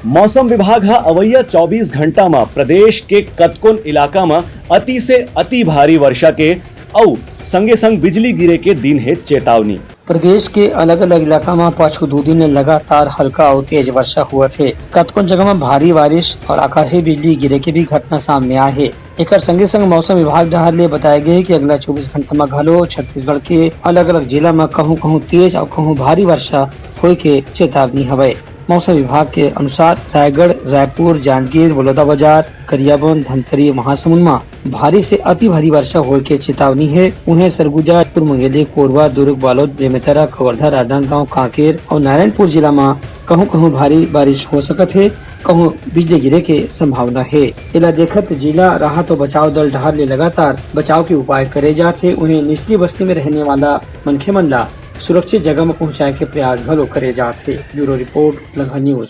मौसम विभाग हा अवैया 24 घंटा में प्रदेश के कतकोन इलाका में अति से अति भारी वर्षा के और संगे संग बिजली गिरे के दिन है चेतावनी। प्रदेश के अलग अलग इलाका में पाछू 2 दिन लगातार हल्का और तेज वर्षा हुआ थे। कतकोन जगह में भारी बारिश और आकाशीय बिजली गिरे के भी घटना सामने आए है। एक संगे संग मौसम विभाग द्वारा बताया गया है कि अगला 24 घंटा में घलो छत्तीसगढ़ के अलग अलग जिला में कहूँ तेज और कहूँ भारी वर्षा होए के चेतावनी हवे। मौसम विभाग के अनुसार रायगढ़, रायपुर, जांजगीर, बलौदाबाजार, गरियाबंद, धमतरी, महासमुंद में भारी से अति भारी वर्षा होने की चेतावनी है। उन्हें सरगुजा, मुंगेली, कोरबा, दुर्ग, बालोद, बेमेतरा, कवर्धा, राजनांदगांव, कांकेर और नारायणपुर जिला में कहूँ भारी बारिश हो सकत है, कहूँ बिजली गिरे के संभावना है। इला देखत जिला राहत और बचाव दल ढाल ले लगातार बचाव के उपाय करे जाते। उन्हें निचली बस्ती में रहने वाला मनखे मन ला सुरक्षित जगह में पहुंचाए के प्रयास भलो करे जाते। Bureau report, Langha news.